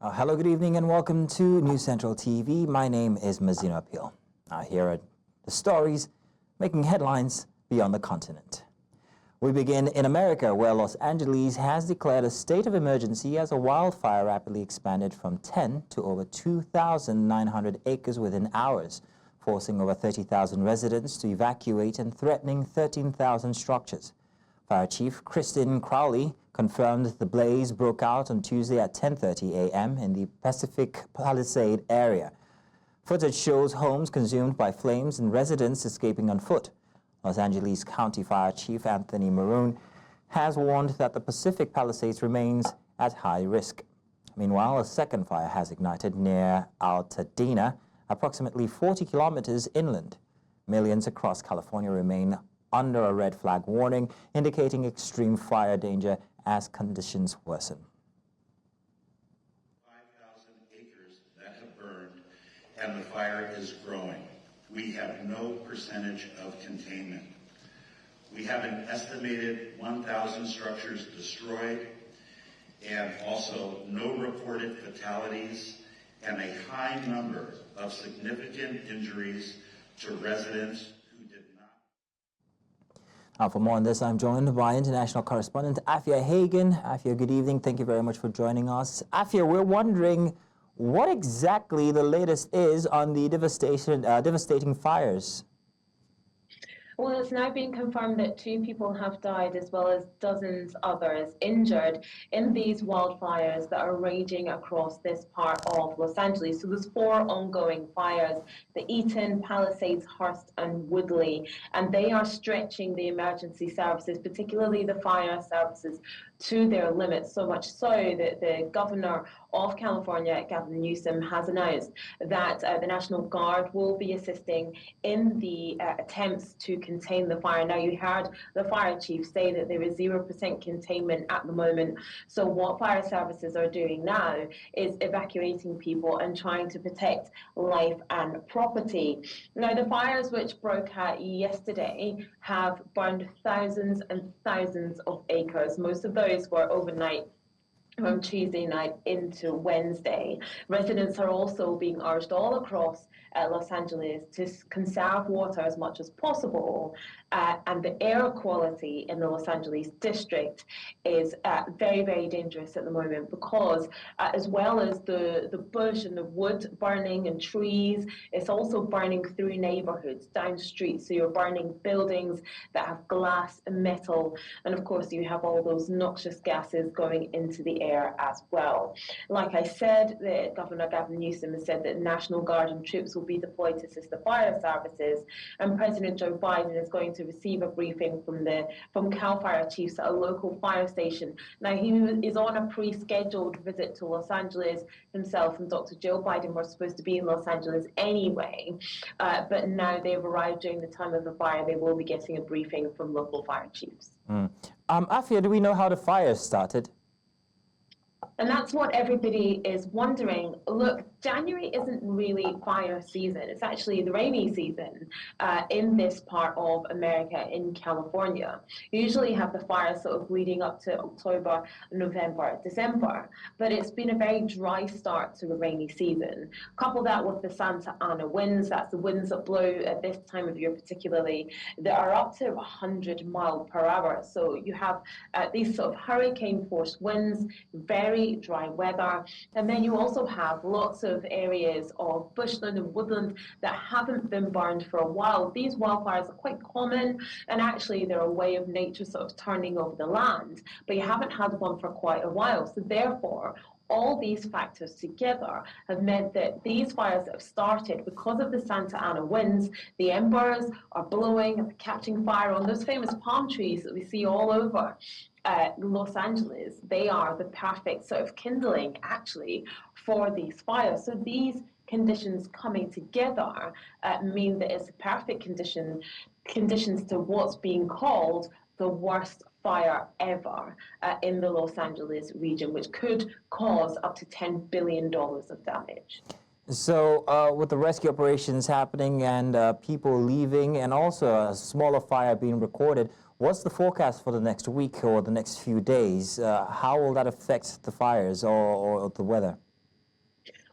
Hello, good evening, and welcome to News Central TV. My name is Mazino Appeal. Here are the stories making headlines beyond the continent. We begin in America, where Los Angeles has declared a state of emergency as a wildfire rapidly expanded from 10 to over 2,900 acres within hours, forcing over 30,000 residents to evacuate and threatening 13,000 structures. Fire Chief Kristin Crowley confirmed the blaze broke out on Tuesday at 10:30 a.m. in the Pacific Palisades area. Footage shows homes consumed by flames and residents escaping on foot. Los Angeles County Fire Chief Anthony Maroon has warned that the Pacific Palisades remains at high risk. Meanwhile, a second fire has ignited near Altadena, approximately 40 kilometers inland. Millions across California remain under a red flag warning, indicating extreme fire danger as conditions worsen. 5,000 acres that have burned, and the fire is growing. We have no percentage of containment. We have an estimated 1,000 structures destroyed, and also no reported fatalities, and a high number of significant injuries to residents. For more on this, I'm joined by international correspondent Afia Hagen. Afia, good evening. Thank you very much for joining us. Afia, we're wondering what exactly the latest is on the devastating fires. Well, it's now been confirmed that 2 people have died as well as dozens others injured in these wildfires that are raging across this part of Los Angeles. So there's 4 ongoing fires, the Eaton, Palisades, Hearst, and Woodley, and they are stretching the emergency services, particularly the fire services, to their limits, so much so that the governor of California, Gavin Newsom, has announced that the National Guard will be assisting in the attempts to contain the fire. Now, you heard the fire chief say that there is 0% containment at the moment. So what fire services are doing now is evacuating people and trying to protect life and property. Now, the fires which broke out yesterday have burned thousands and thousands of acres. Most of those were overnight from Tuesday night into Wednesday. Residents are also being urged all across Los Angeles to conserve water as much as possible, and the air quality in the Los Angeles district is very, very dangerous at the moment because as well as the bush and the wood burning and trees, it's also burning through neighborhoods, down streets, so you're burning buildings that have glass and metal, and of course you have all those noxious gases going into the air as well. Like I said, the Governor Gavin Newsom has said that National Guard and troops will be deployed to assist the fire services, and President Joe Biden is going to receive a briefing from CAL FIRE chiefs at a local fire station. Now, he is on a pre-scheduled visit to Los Angeles himself, and Dr. Joe Biden were supposed to be in Los Angeles anyway, but now they've arrived during the time of the fire. They will be getting a briefing from local fire chiefs. Afia, do we know how the fire started? And that's what everybody is wondering. Look, January isn't really fire season. It's actually the rainy season in this part of America, in California. You usually have the fire sort of leading up to October, November, December. But it's been a very dry start to the rainy season. Couple that with the Santa Ana winds, that's the winds that blow at this time of year particularly, that are up to 100 miles per hour. So you have these sort of hurricane force winds, very dry weather, and then you also have lots of areas of bushland and woodland that haven't been burned for a while. These wildfires are quite common, and actually they're a way of nature sort of turning over the land, but you haven't had one for quite a while. So therefore, all these factors together have meant that these fires that have started because of the Santa Ana winds, the embers are blowing and catching fire on those famous palm trees that we see all over Los Angeles. They are the perfect sort of kindling, actually, for these fires. So these conditions coming together mean that it's a perfect conditions to what's being called the worst fire ever in the Los Angeles region, which could cause up to $10 billion of damage. So with the rescue operations happening and people leaving and also a smaller fire being recorded, What's the forecast for the next week or the next few days? How will that affect the fires or the weather?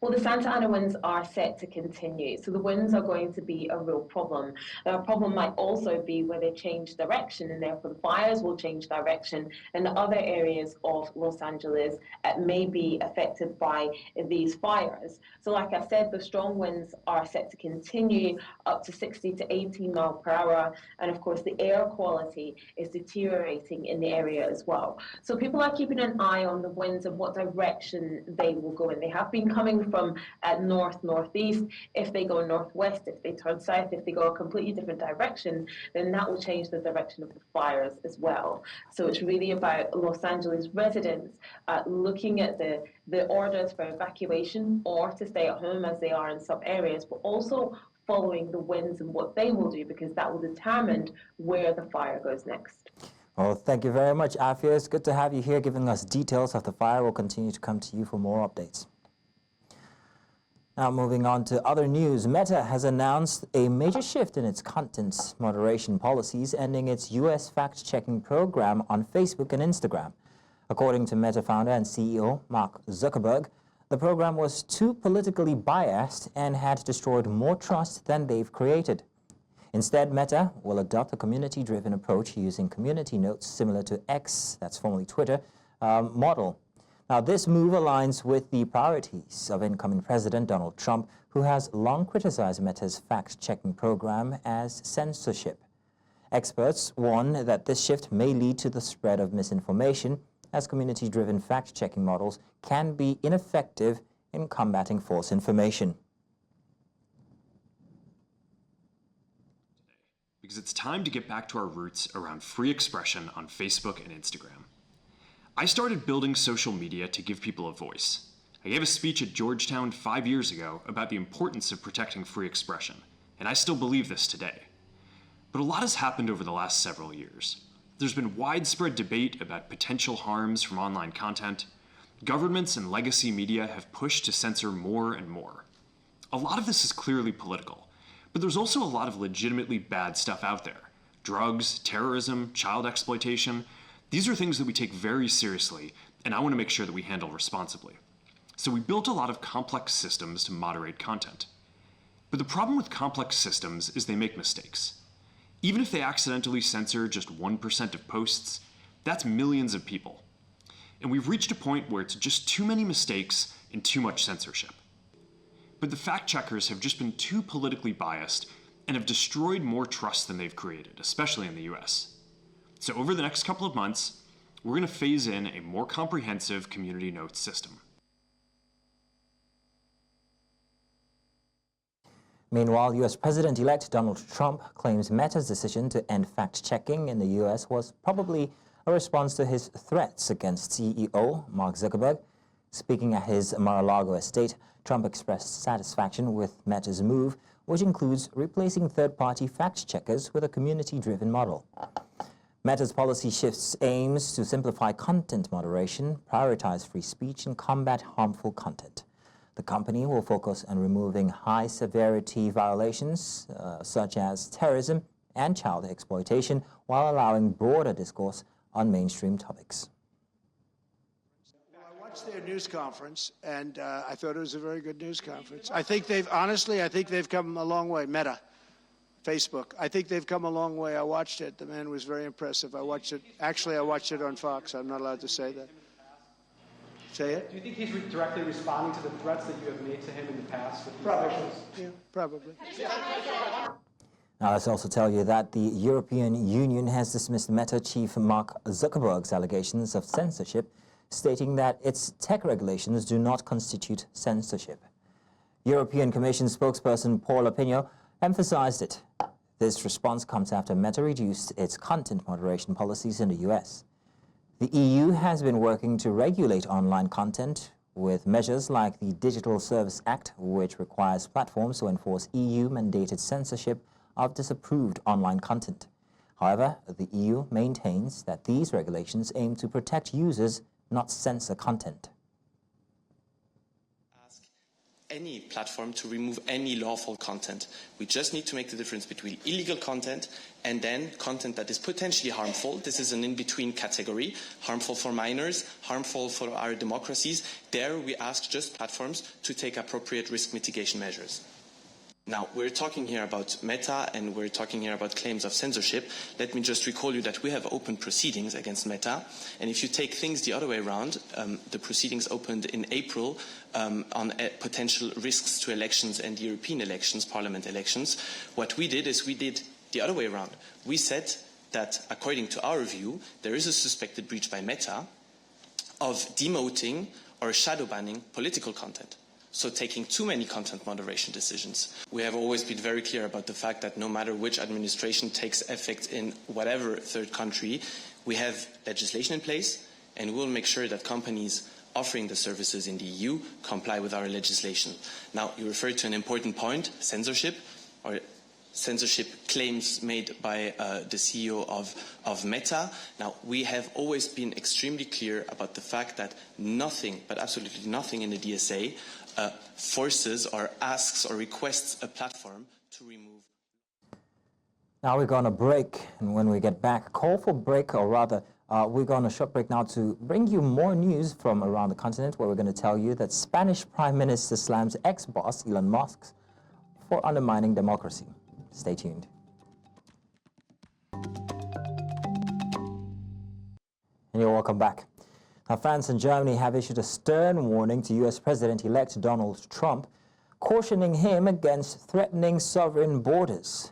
Well, the Santa Ana winds are set to continue, so the winds are going to be a real problem. Now, a problem might also be where they change direction, and therefore the fires will change direction, and the other areas of Los Angeles may be affected by these fires. So like I said, the strong winds are set to continue up to 60 to 80 miles per hour, and of course the air quality is deteriorating in the area as well. So people are keeping an eye on the winds and what direction they will go in. They have been coming from north-northeast. If they go northwest, if they turn south, if they go a completely different direction, then that will change the direction of the fires as well. So it's really about Los Angeles residents looking at the orders for evacuation or to stay at home as they are in some areas, but also following the winds and what they will do, because that will determine where the fire goes next. Well, thank you very much, Afia. It's good to have you here giving us details of the fire. We'll continue to come to you for more updates. Now, moving on to other news, Meta has announced a major shift in its content moderation policies, ending its U.S. fact-checking program on Facebook and Instagram. According to Meta founder and CEO Mark Zuckerberg, the program was too politically biased and had destroyed more trust than they've created. Instead, Meta will adopt a community-driven approach using community notes similar to X, that's formerly Twitter, model. Now, this move aligns with the priorities of incoming President Donald Trump, who has long criticized Meta's fact-checking program as censorship. Experts warn that this shift may lead to the spread of misinformation, as community-driven fact-checking models can be ineffective in combating false information. Because it's time to get back to our roots around free expression on Facebook and Instagram. I started building social media to give people a voice. I gave a speech at Georgetown 5 years ago about the importance of protecting free expression, and I still believe this today. But a lot has happened over the last several years. There's been widespread debate about potential harms from online content. Governments and legacy media have pushed to censor more and more. A lot of this is clearly political, but there's also a lot of legitimately bad stuff out there. Drugs, terrorism, child exploitation. These are things that we take very seriously, and I want to make sure that we handle responsibly. So we built a lot of complex systems to moderate content. But the problem with complex systems is they make mistakes. Even if they accidentally censor just 1% of posts, that's millions of people. And we've reached a point where it's just too many mistakes and too much censorship. But the fact-checkers have just been too politically biased and have destroyed more trust than they've created, especially in the US. So over the next couple of months, we're going to phase in a more comprehensive community notes system. Meanwhile, U.S. President-elect Donald Trump claims Meta's decision to end fact-checking in the U.S. was probably a response to his threats against CEO Mark Zuckerberg. Speaking at his Mar-a-Lago estate, Trump expressed satisfaction with Meta's move, which includes replacing third-party fact-checkers with a community-driven model. Meta's policy shifts aims to simplify content moderation, prioritize free speech, and combat harmful content. The company will focus on removing high-severity violations, such as terrorism and child exploitation, while allowing broader discourse on mainstream topics. Well, I watched their news conference, and I thought it was a very good news conference. I think they've come a long way. Meta, Facebook. I think they've come a long way. I watched it. The man was very impressive. I watched it. Actually, I watched it on Fox. I'm not allowed to say that. Say it? Do you think he's directly responding to the threats that you have made to him in the past? Probably. Yeah, probably. Now, let's also tell you that the European Union has dismissed Meta chief Mark Zuckerberg's allegations of censorship, stating that its tech regulations do not constitute censorship. European Commission spokesperson Paula Pino emphasized it. This response comes after Meta reduced its content moderation policies in the U.S. The EU has been working to regulate online content with measures like the Digital Service Act, which requires platforms to enforce EU-mandated censorship of disapproved online content. However, the EU maintains that these regulations aim to protect users, not censor content. any platform to remove any lawful content. We just need to make the difference between illegal content and then content that is potentially harmful. This is an in-between category, harmful for minors, harmful for our democracies. There we ask just platforms to take appropriate risk mitigation measures. Now, we're talking here about Meta and we're talking here about claims of censorship. Let me just recall you that we have opened proceedings against Meta. And if you take things the other way around, the proceedings opened in April on potential risks to elections and European elections, parliament elections. What we did is we did the other way around. We said that, according to our view, there is a suspected breach by Meta of demoting or shadow banning political content. So taking too many content moderation decisions. We have always been very clear about the fact that no matter which administration takes effect in whatever third country, we have legislation in place and we'll make sure that companies offering the services in the EU comply with our legislation. Now, you referred to an important point, censorship, or censorship claims made by the CEO of Meta. Now, we have always been extremely clear about the fact that nothing, but absolutely nothing in the DSA forces or asks or requests a platform to remove. Now we're going to break, and when we get back, call for break, or rather, we're going on a short break now to bring you more news from around the continent, where we're going to tell you that Spanish Prime Minister slams ex-boss Elon Musk for undermining democracy. Stay tuned. And you're welcome back. Now, France and Germany have issued a stern warning to U.S. President-elect Donald Trump, cautioning him against threatening sovereign borders.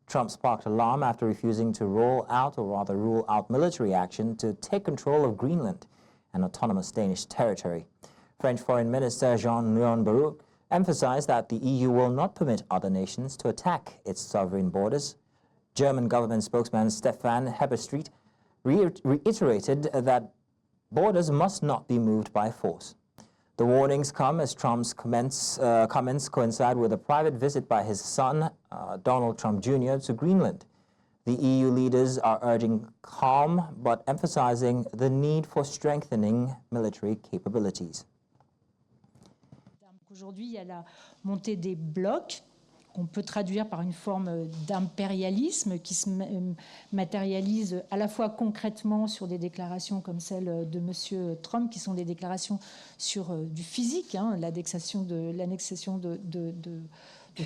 Trump sparked alarm after refusing to rule out military action to take control of Greenland, an autonomous Danish territory. French Foreign Minister Jean-Noël Barrot emphasized that the EU will not permit other nations to attack its sovereign borders. German government spokesman Stefan Heberstreit reiterated that borders must not be moved by force. The warnings come as Trump's comments coincide with a private visit by his son, Donald Trump Jr., to Greenland. The EU leaders are urging calm, but emphasizing the need for strengthening military capabilities. Aujourd'hui, il y a la montée des blocs, qu'on peut traduire par une forme d'impérialisme qui se matérialise à la fois concrètement sur des déclarations comme celle de M. Trump, qui sont des déclarations sur du physique, l'annexation de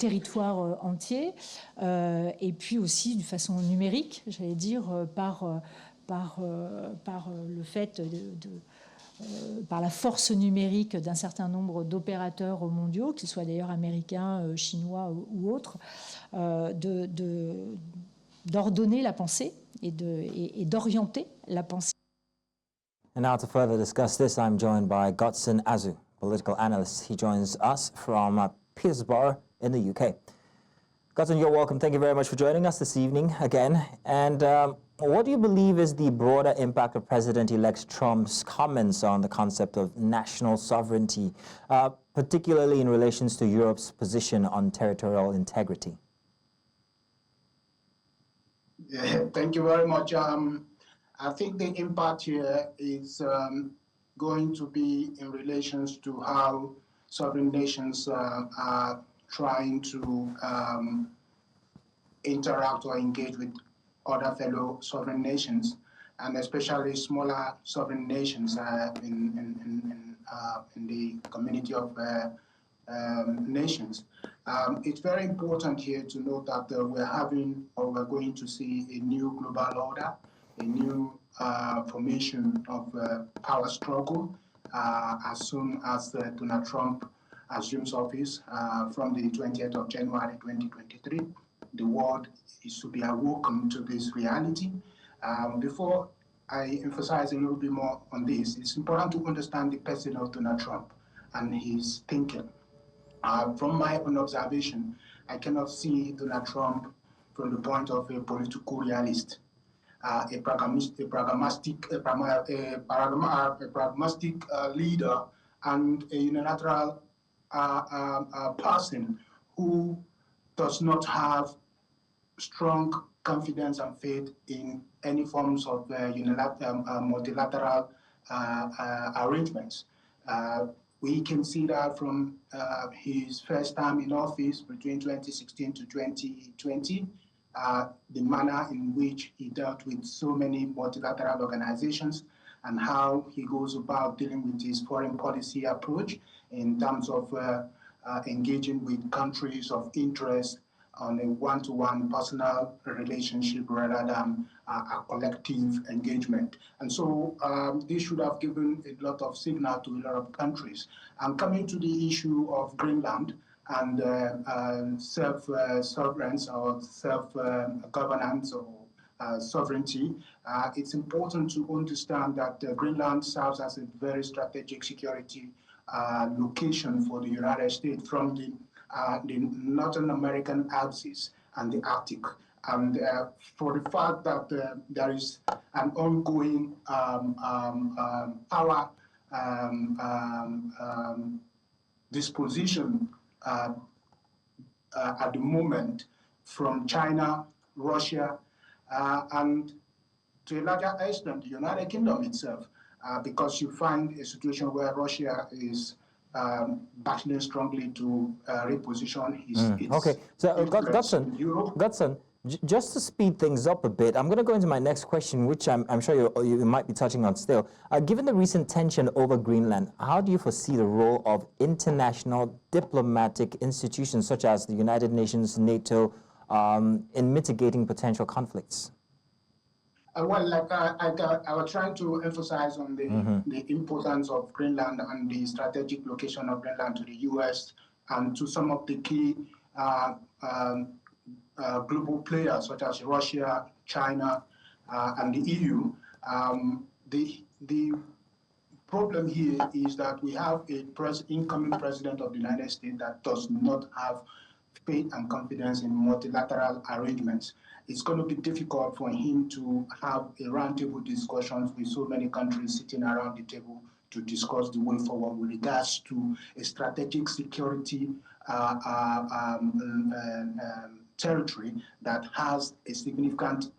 territoires entiers, et puis aussi de façon numérique, j'allais dire, par le fait par la force numérique d'un certain nombre d'opérateurs mondiaux, qu'ils soient d'ailleurs américains, chinois ou autres, d'ordonner la pensée et d'orienter la pensée. And now to further discuss this, I'm joined by Godson Azu, political analyst. He joins us from Peterborough in the UK. Godson, you're welcome. Thank you very much for joining us this evening again. And what do you believe is the broader impact of President-elect Trump's comments on the concept of national sovereignty, particularly in relation to Europe's position on territorial integrity? Yeah, thank you very much. I think the impact here is going to be in relation to how sovereign nations are trying to interact or engage with other fellow sovereign nations, and especially smaller sovereign nations in the community of nations. It's very important here to note that we're going to see a new global order, a new formation of power struggle as soon as Donald Trump assumes office from the 20th of January 2023. The world is to be awoken to this reality. Before I emphasize a little bit more on this, it's important to understand the person of Donald Trump and his thinking. From my own observation, I cannot see Donald Trump from the point of a political realist, a pragmatic leader, and a unilateral person who does not have strong confidence and faith in any forms of multilateral arrangements. We can see that from his first time in office between 2016 to 2020, the manner in which he dealt with so many multilateral organizations and how he goes about dealing with his foreign policy approach in terms of engaging with countries of interest on a one-to-one personal relationship rather than a collective engagement. And so this should have given a lot of signal to a lot of countries. And coming to the issue of Greenland and self-sovereignty or self-governance or sovereignty, it's important to understand that Greenland serves as a very strategic security location for the United States from the Northern American axis and the Arctic. And for the fact that there is an ongoing power disposition at the moment from China, Russia, and to a larger extent, the United Kingdom itself, because you find a situation where Russia is battling strongly to reposition its Okay, so influence in Europe. Gutson, just to speed things up a bit, I'm going to go into my next question, which I'm sure you might be touching on still. Given the recent tension over Greenland, how do you foresee the role of international diplomatic institutions such as the United Nations, NATO, in mitigating potential conflicts? Well, like I was trying to emphasize on the importance of Greenland and the strategic location of Greenland to the U.S. and to some of the key global players such as Russia, China, and the EU. The problem here is that we have a incoming president of the United States that does not have faith and confidence in multilateral arrangements. It's going to be difficult for him to have a roundtable discussions with so many countries sitting around the table to discuss the way forward with regards to a strategic security territory that has a significant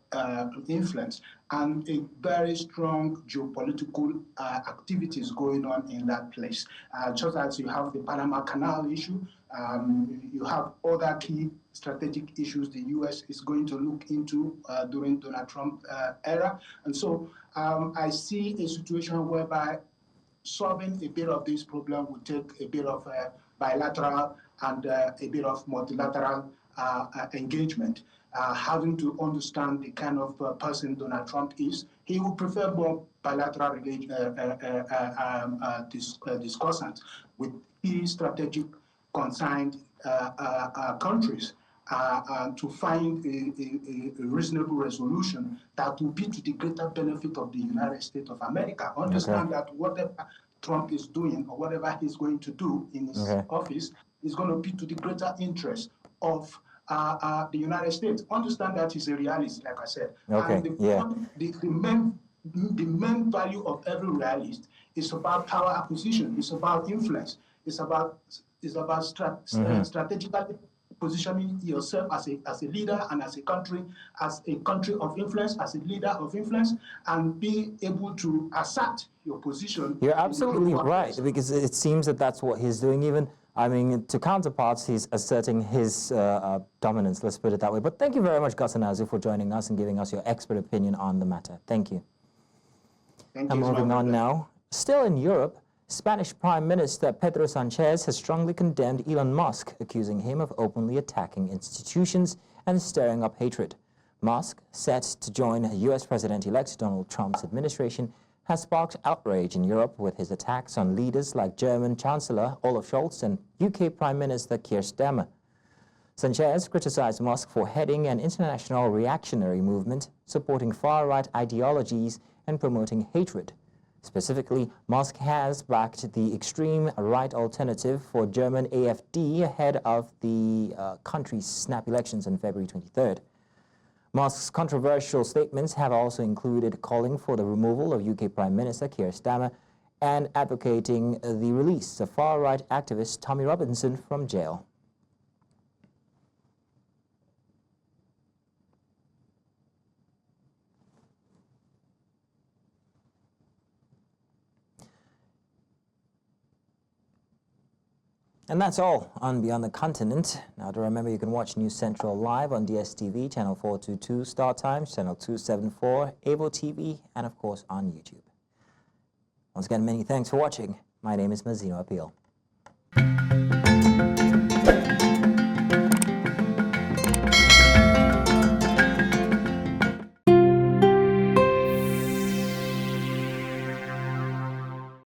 influence and a very strong geopolitical activities going on in that place. Just as you have the Panama Canal issue, you have other key strategic issues the U.S. is going to look into during Donald Trump era. And so I see a situation whereby solving a bit of this problem would take a bit of bilateral and a bit of multilateral engagement. Having to understand the kind of person Donald Trump is, he would prefer more bilateral discussions with key strategic concerned countries to find a reasonable resolution that will be to the greater benefit of the United States of America. Understand that whatever Trump is doing or whatever he's going to do in his office is going to be to the greater interest of the United States. Understand that he's a realist, like I said. And the main value of every realist is about power acquisition. It's about influence. It's about strategically positioning yourself as a leader and as a country of influence, as a leader of influence, and being able to assert your position. You're absolutely right, because it seems that that's what he's doing. Even, I mean, to counterparts, he's asserting his dominance, let's put it that way. But thank you very much, Gusanazu, for joining us and giving us your expert opinion on the matter. Thank you. Thank I'm you. moving on now. Still in Europe, Spanish Prime Minister Pedro Sanchez has strongly condemned Elon Musk, accusing him of openly attacking institutions and stirring up hatred. Musk, set to join U.S. President-elect Donald Trump's administration, has sparked outrage in Europe with his attacks on leaders like German Chancellor Olaf Scholz and UK Prime Minister Keir Starmer. Sanchez criticized Musk for heading an international reactionary movement, supporting far-right ideologies and promoting hatred. Specifically, Musk has backed the extreme right alternative for German AfD ahead of the country's snap elections on February 23rd. Musk's controversial statements have also included calling for the removal of UK Prime Minister Keir Starmer and advocating the release of far-right activist Tommy Robinson from jail. And that's all on Beyond the Continent. Now to remember, you can watch News Central live on DSTV, channel 422 Star Times, channel 274, Avo TV, and of course on YouTube. Once again, many thanks for watching. My name is Mazino Appeal.